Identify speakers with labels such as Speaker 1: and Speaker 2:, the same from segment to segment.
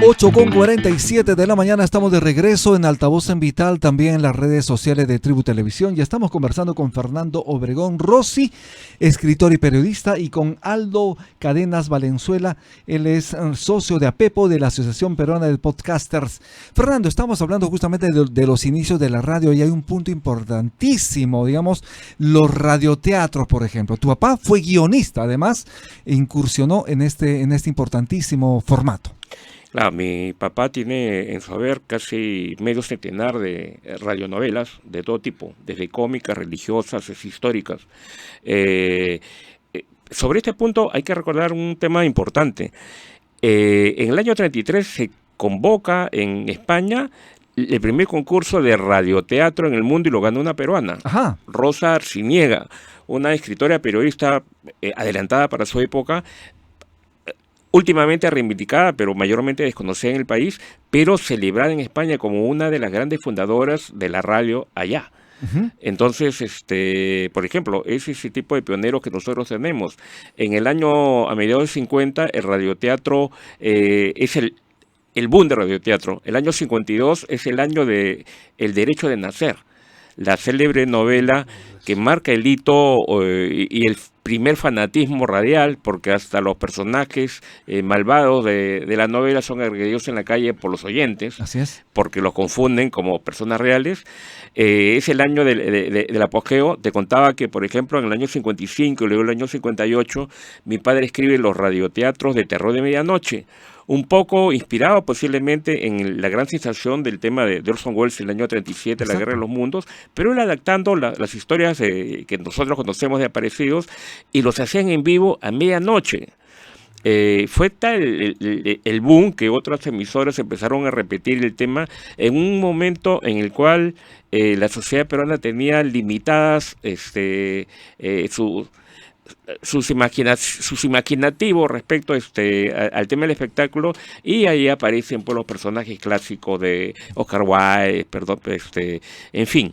Speaker 1: 8:47 de la mañana, estamos de regreso en Altavoz en Vital, también en las redes sociales de Tribu Televisión. Ya estamos conversando con Fernando Obregón Rossi, escritor y periodista, y con Aldo Cadenas Valenzuela. Él es socio de APEPO, de la Asociación Peruana de Podcasters. Fernando, estamos hablando justamente de los inicios de la radio, y hay un punto importantísimo, digamos, los radioteatros, por ejemplo. Tu papá fue guionista, además, e incursionó en este importantísimo formato.
Speaker 2: Claro, mi papá tiene en su haber casi medio centenar de radionovelas de todo tipo, desde cómicas, religiosas, históricas. Sobre este punto hay que recordar un tema importante. En el año 33 se convoca en España el primer concurso de radioteatro en el mundo y lo ganó una peruana,
Speaker 1: Ajá.
Speaker 2: Rosa Arciniega, una escritora periodista adelantada para su época, últimamente reivindicada, pero mayormente desconocida en el país, pero celebrada en España como una de las grandes fundadoras de la radio allá.
Speaker 1: Uh-huh.
Speaker 2: Entonces, por ejemplo, es ese tipo de pioneros que nosotros tenemos. En el año, a mediados de 50, el radioteatro es el boom de radioteatro. El año 52 es el año de El derecho de nacer, la célebre novela que marca el hito y el primer fanatismo radial, porque hasta los personajes malvados de la novela son agredidos en la calle por los oyentes.
Speaker 1: Así es.
Speaker 2: Porque los confunden como personas reales. Es el año del apogeo. Te contaba que, por ejemplo, en el año 55 y luego en el año 58, mi padre escribe los radioteatros de terror de medianoche, un poco inspirado posiblemente en la gran sensación del tema de Orson Welles en el año 37,
Speaker 1: Exacto.
Speaker 2: La Guerra de los Mundos, pero él adaptando las historias que nosotros conocemos de aparecidos, y los hacían en vivo a medianoche. Fue tal el boom que otras emisoras empezaron a repetir el tema en un momento en el cual la sociedad peruana tenía limitadas sus imaginativos respecto al tema del espectáculo, y ahí aparecen pues los personajes clásicos de Oscar Wilde, en fin.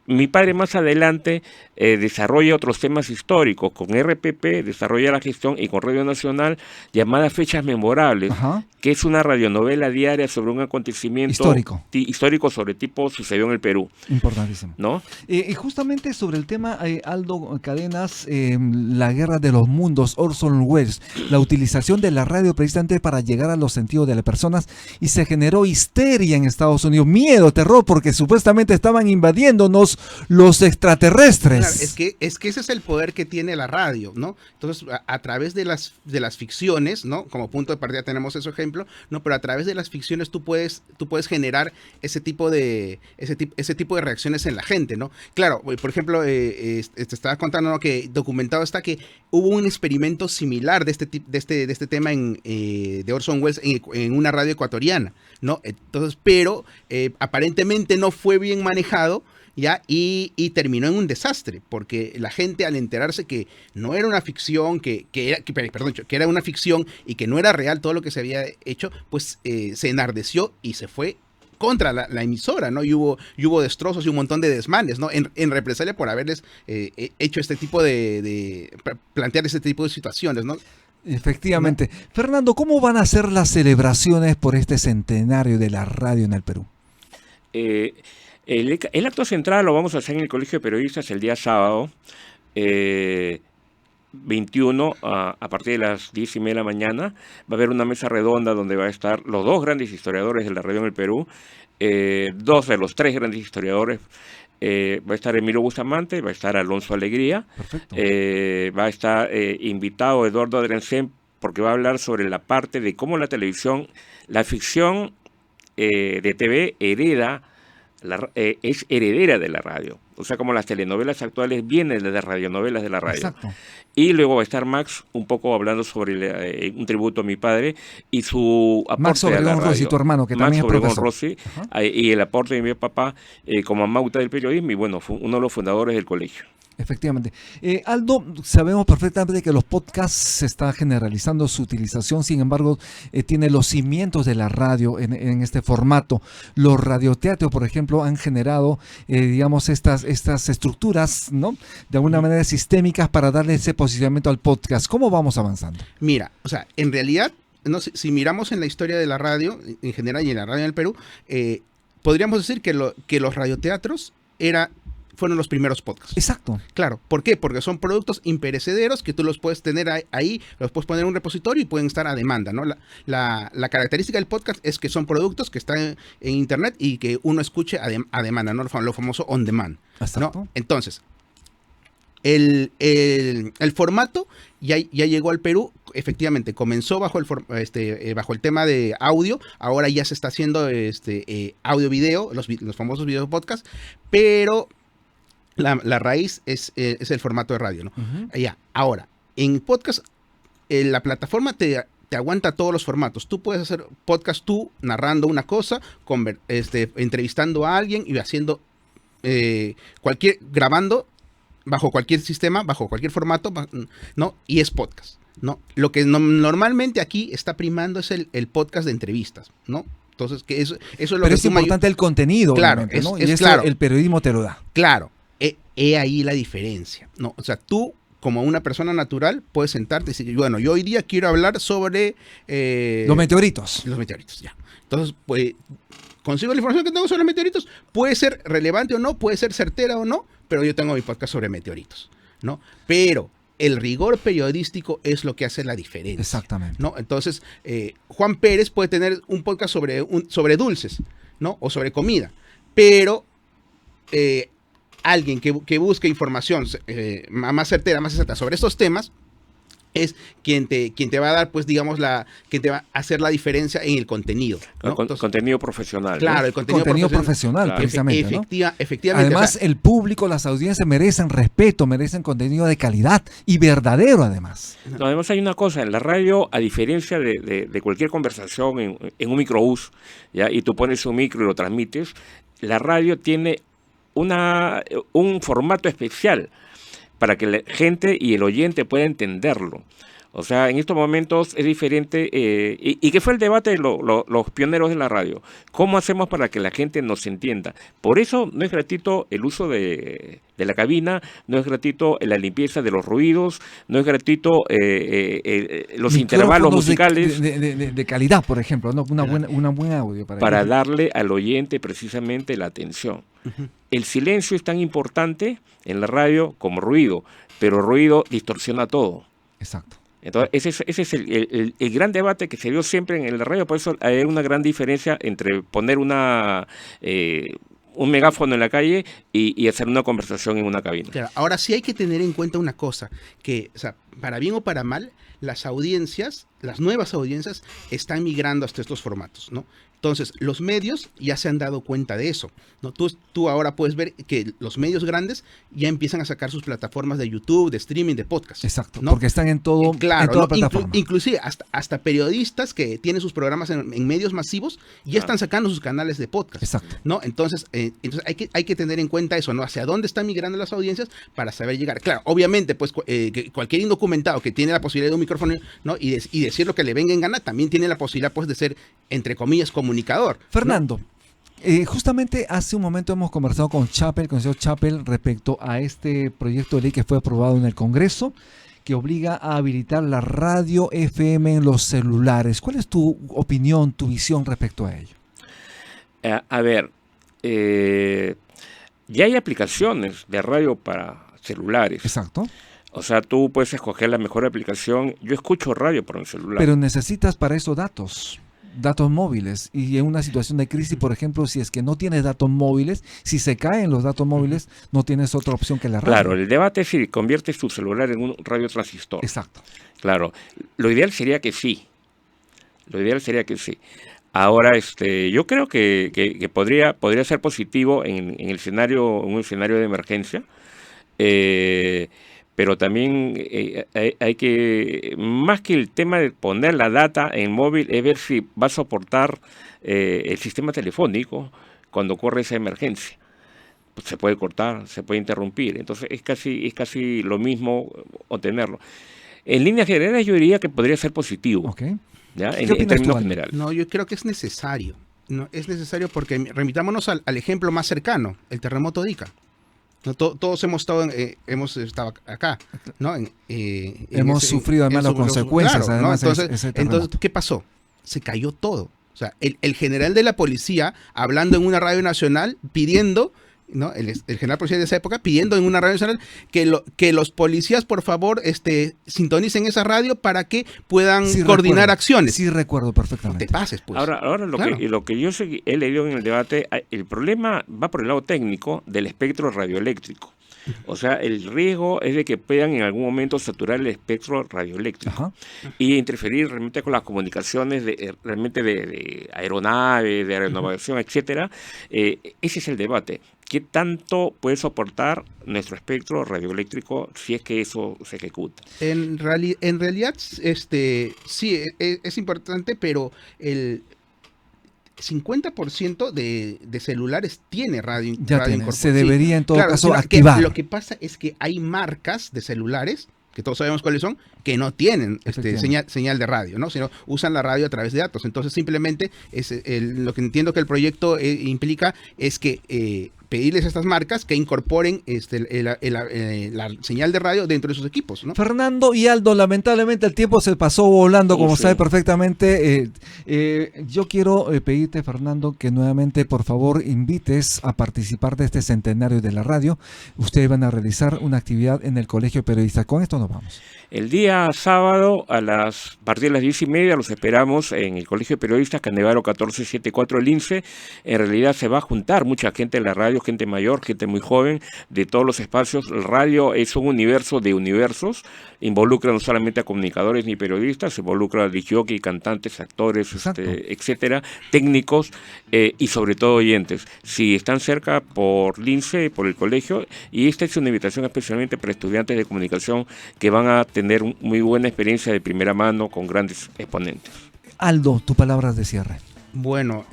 Speaker 2: Mi padre más adelante desarrolla otros temas históricos, con RPP desarrolla la gestión, y con Radio Nacional, llamada Fechas Memorables,
Speaker 1: Ajá.
Speaker 2: que es una radionovela diaria sobre un acontecimiento histórico sobre tipo sucedió en el Perú.
Speaker 1: Importantísimo.
Speaker 2: ¿No?
Speaker 1: Y justamente sobre el tema, Aldo Cadenas, la guerra de los mundos, Orson Welles, la utilización de la radio precisamente para llegar a los sentidos de las personas, y se generó histeria en Estados Unidos, miedo, terror, porque supuestamente estaban invadiéndonos los extraterrestres.
Speaker 3: Claro, es que ese es el poder que tiene la radio, ¿no? Entonces, a través de las ficciones, ¿no? Como punto de partida tenemos ese ejemplo, ¿no? Pero a través de las ficciones tú puedes generar ese tipo de reacciones en la gente, ¿no? Claro, por ejemplo, te estaba contando, ¿no? Que documentado está que hubo un experimento similar de este tema de Orson Welles en una radio ecuatoriana, ¿no? Entonces, pero aparentemente no fue bien manejado, ¿ya? Y terminó en un desastre, porque la gente, al enterarse que no era una ficción, que era una ficción y que no era real todo lo que se había hecho, pues se enardeció y se fue contra la emisora, ¿no? Y hubo destrozos y un montón de desmanes, ¿no? En represalia por haberles hecho este tipo plantear este tipo de situaciones, ¿no?
Speaker 1: Efectivamente. Fernando, ¿cómo van a ser las celebraciones por este centenario de la radio en el Perú?
Speaker 2: El acto central lo vamos a hacer en el Colegio de Periodistas el día sábado, 21, a partir de las 10:30 de la mañana. Va a haber una mesa redonda donde va a estar los dos grandes historiadores de la radio en el Perú, dos de los tres grandes historiadores. Va a estar Emilio Bustamante, va a estar Alonso Alegría.
Speaker 1: Perfecto.
Speaker 2: Va a estar invitado Eduardo Adrencén, porque va a hablar sobre la parte de cómo la televisión, la ficción de TV es heredera de la radio. O sea, como las telenovelas actuales vienen de las radionovelas de la radio.
Speaker 1: Exacto.
Speaker 2: Y luego va a estar Max un poco hablando sobre un tributo a mi padre y su aporte
Speaker 1: Max
Speaker 2: a la
Speaker 1: Obregón
Speaker 2: radio.
Speaker 1: Rossi, tu hermano, que
Speaker 2: Max
Speaker 1: también es
Speaker 2: Obregón
Speaker 1: profesor.
Speaker 2: Rossi, y el aporte de mi papá como amauta del periodismo, y bueno, fue uno de los fundadores del colegio.
Speaker 1: Efectivamente. Aldo, sabemos perfectamente que los podcasts se está generalizando su utilización, sin embargo, tiene los cimientos de la radio en este formato. Los radioteatros, por ejemplo, han generado, digamos, estas estructuras, ¿no? De alguna manera sistémicas para darle ese posicionamiento al podcast. ¿Cómo vamos avanzando?
Speaker 3: Mira, o sea, en realidad, no, si miramos en la historia de la radio, en general y en la radio en el Perú, podríamos decir que los radioteatros fueron los primeros podcasts.
Speaker 1: Exacto.
Speaker 3: Claro. ¿Por qué? Porque son productos imperecederos que tú los puedes tener ahí, los puedes poner en un repositorio y pueden estar a demanda, ¿no? La característica del podcast es que son productos que están en internet y que uno escuche a demanda, ¿no? Lo famoso on demand.
Speaker 1: Exacto.
Speaker 3: ¿No? Entonces, el formato ya llegó al Perú. Efectivamente, comenzó bajo el tema de audio. Ahora ya se está haciendo audio-video, los famosos video podcast, pero la raíz es el formato de radio, ¿no? Ya, ahora, en podcast, la plataforma te aguanta todos los formatos. Tú puedes hacer podcast tú narrando una cosa, entrevistando a alguien y haciendo grabando bajo cualquier sistema, bajo cualquier formato, ¿no? Y es podcast, ¿no? Lo que normalmente aquí está primando es el podcast de entrevistas, ¿no? Entonces, que eso es lo
Speaker 1: Pero
Speaker 3: que
Speaker 1: es importante el contenido,
Speaker 3: claro,
Speaker 1: ¿no?
Speaker 3: y
Speaker 1: eso
Speaker 3: claro.
Speaker 1: El periodismo te lo da.
Speaker 3: Claro, he ahí la diferencia, ¿no? O sea, tú, como una persona natural, puedes sentarte y decir, bueno, yo hoy día quiero hablar sobre...
Speaker 1: los meteoritos.
Speaker 3: Los meteoritos, ya. Entonces, pues, consigo la información que tengo sobre los meteoritos, puede ser relevante o no, puede ser certera o no, pero yo tengo mi podcast sobre meteoritos, ¿no? Pero el rigor periodístico es lo que hace la diferencia.
Speaker 1: Exactamente.
Speaker 3: ¿No? Entonces, Juan Pérez puede tener un podcast sobre dulces, ¿no? O sobre comida, pero alguien que busque información más certera, más exacta sobre estos temas, es quien te va a dar, pues, digamos, quien te va a hacer la diferencia en el contenido, ¿no? Entonces,
Speaker 2: contenido profesional.
Speaker 3: Claro,
Speaker 2: ¿no?
Speaker 3: el contenido
Speaker 1: profesional,
Speaker 2: claro.
Speaker 1: precisamente, ¿no?
Speaker 3: Efectivamente.
Speaker 1: Además,
Speaker 3: o sea,
Speaker 1: el público, las audiencias merecen respeto, merecen contenido de calidad y verdadero, además.
Speaker 2: No, además hay una cosa, en la radio, a diferencia de cualquier conversación en un microbús, ¿ya? Y tú pones un micro y lo transmites, la radio tiene un formato especial para que la gente y el oyente pueda entenderlo. O sea, en estos momentos es diferente. ¿Y qué fue el debate de los pioneros de la radio? ¿Cómo hacemos para que la gente nos entienda? Por eso no es gratuito el uso de la cabina, no es gratuito la limpieza de los ruidos, no es gratuito los intervalos musicales.
Speaker 1: De calidad, por ejemplo, ¿no? Una buena audio.
Speaker 2: Para darle al oyente precisamente la atención.
Speaker 3: uh-huh.
Speaker 2: El silencio es tan importante en la radio como ruido, pero ruido distorsiona todo.
Speaker 1: Exacto.
Speaker 2: Entonces, ese es el gran debate que se dio siempre en la radio. Por eso hay una gran diferencia entre poner un megáfono en la calle y hacer una conversación en una cabina.
Speaker 3: Claro, ahora sí hay que tener en cuenta una cosa, que, o sea, para bien o para mal, las nuevas audiencias están migrando hasta estos formatos, ¿no? Entonces, los medios ya se han dado cuenta de eso, ¿no? Tú ahora puedes ver que los medios grandes ya empiezan a sacar sus plataformas de YouTube, de streaming, de podcast.
Speaker 1: Exacto,
Speaker 3: ¿no?
Speaker 1: porque están en todo,
Speaker 3: claro,
Speaker 1: en toda
Speaker 3: ¿no?
Speaker 1: plataforma.
Speaker 3: Inclusive hasta periodistas que tienen sus programas en medios masivos ya están sacando sus canales de podcast.
Speaker 1: Exacto.
Speaker 3: ¿No? Entonces hay que tener en cuenta eso, ¿no? Hacia dónde están migrando las audiencias para saber llegar. Claro, obviamente, pues que cualquier indocumentado que tiene la posibilidad de un micrófono, ¿no? y decir lo que le venga en gana, también tiene la posibilidad, pues, de ser, entre comillas, comunicador.
Speaker 1: Fernando, justamente hace un momento hemos conversado con Chappell, con el señor Chappell, respecto a este proyecto de ley que fue aprobado en el Congreso, que obliga a habilitar la radio FM en los celulares. ¿Cuál es tu opinión, tu visión respecto a ello?
Speaker 2: A ver, ya hay aplicaciones de radio para celulares.
Speaker 1: Exacto.
Speaker 2: O sea, tú puedes escoger la mejor aplicación. Yo escucho radio por un celular.
Speaker 1: Pero necesitas para eso datos móviles, y en una situación de crisis, por ejemplo, si es que no tienes datos móviles, si se caen los datos móviles, no tienes otra opción que la radio.
Speaker 2: Claro, el debate es si conviertes tu celular en un radiotransistor.
Speaker 1: Exacto.
Speaker 2: Claro, lo ideal sería que sí. Ahora, yo creo que podría ser positivo en un escenario de emergencia. Pero también hay que, más que el tema de poner la data en móvil, es ver si va a soportar el sistema telefónico cuando ocurre esa emergencia. se puede cortar, se puede interrumpir. Entonces es casi lo mismo obtenerlo. En líneas generales yo diría que podría ser positivo,
Speaker 1: Okay.
Speaker 2: ¿ya?
Speaker 1: ¿Qué
Speaker 2: En
Speaker 1: opinas tú,
Speaker 2: términos
Speaker 1: Aldo?
Speaker 2: generales.
Speaker 3: No, yo creo que es necesario. No, es necesario porque remitámonos al ejemplo más cercano, el terremoto de Ica. No, todos hemos estado acá, ¿no?
Speaker 1: Hemos sufrido además las consecuencias.
Speaker 3: Claro,
Speaker 1: Además,
Speaker 3: ¿no?
Speaker 1: ese terremoto.
Speaker 3: Entonces, ¿qué pasó? Se cayó todo. O sea, el general de la policía, hablando en una radio nacional, pidiendo, ¿no? El general policía de esa época, pidiendo en una radio nacional que los policías, por favor, sintonicen esa radio para que puedan
Speaker 1: Sí,
Speaker 3: coordinar
Speaker 1: recuerdo.
Speaker 3: acciones.
Speaker 1: Sí, recuerdo
Speaker 3: No
Speaker 1: perfectamente.
Speaker 3: te pases, pues.
Speaker 2: Ahora
Speaker 3: Claro.
Speaker 2: lo que yo he leído en el debate, el problema va por el lado técnico del espectro radioeléctrico. O sea, el riesgo es de que puedan en algún momento saturar el espectro radioeléctrico
Speaker 1: Ajá.
Speaker 2: y interferir realmente con las comunicaciones de aeronaves, de aeronavegación, etcétera. Ese es el debate. ¿Qué tanto puede soportar nuestro espectro radioeléctrico si es que eso se ejecuta?
Speaker 3: En realidad, sí, es importante, pero el 50% de celulares tiene radio,
Speaker 1: Ya
Speaker 3: radio
Speaker 1: tiene.
Speaker 3: incorporada.
Speaker 1: Se debería en todo
Speaker 3: Claro,
Speaker 1: caso
Speaker 3: sino que
Speaker 1: activar.
Speaker 3: lo que pasa es que hay marcas de celulares, que todos sabemos cuáles son, que no tienen
Speaker 1: Efectivamente.
Speaker 3: señal de radio, ¿no? Sino usan la radio a través de datos. Entonces, simplemente lo que entiendo que el proyecto implica es que pedirles a estas marcas que incorporen la señal de radio dentro de sus equipos, ¿no?
Speaker 1: Fernando y Aldo, lamentablemente el tiempo se pasó volando, como
Speaker 2: Sí.
Speaker 1: sabe perfectamente. Yo quiero pedirte, Fernando, que nuevamente, por favor, invites a participar de este centenario de la radio. Ustedes van a realizar una actividad en el Colegio de Periodistas. Con esto nos vamos.
Speaker 2: El día sábado, partir de las 10:30, los esperamos en el Colegio de Periodistas, Canevaro 1474 del INSE. En realidad se va a juntar mucha gente en la radio, gente mayor, gente muy joven, de todos los espacios. El radio es un universo de universos, involucra no solamente a comunicadores ni periodistas, involucra a disjockey, cantantes, actores,
Speaker 1: Exacto.
Speaker 2: etcétera, técnicos y sobre todo oyentes. Si están cerca por LINCE, por el colegio, y esta es una invitación especialmente para estudiantes de comunicación que van a tener muy buena experiencia de primera mano con grandes exponentes.
Speaker 1: Aldo, tus palabras de cierre.
Speaker 3: Bueno,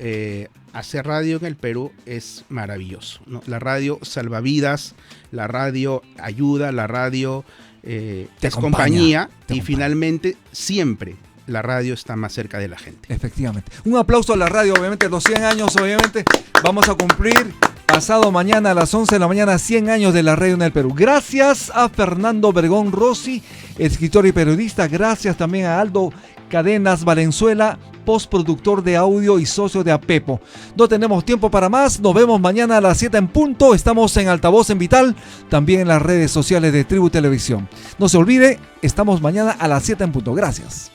Speaker 3: hacer radio en el Perú es maravilloso, ¿no? La radio salva vidas, la radio ayuda, la radio es
Speaker 1: acompaña,
Speaker 3: compañía
Speaker 1: te
Speaker 3: y
Speaker 1: acompaña.
Speaker 3: finalmente siempre la radio está más cerca de la gente.
Speaker 1: Efectivamente. Un aplauso a la radio, obviamente, los 100 años, obviamente, vamos a cumplir pasado mañana a las 11 de la mañana, 100 años de la radio en el Perú. Gracias a Fernando Obregón Rossi, escritor y periodista. Gracias también a Aldo Cadenas Valenzuela, postproductor de audio y socio de Apepo. No tenemos tiempo para más. Nos vemos mañana a las 7 en punto. Estamos en Altavoz en Vital, también en las redes sociales de Tribu Televisión. No se olvide, estamos mañana a las 7 en punto. Gracias.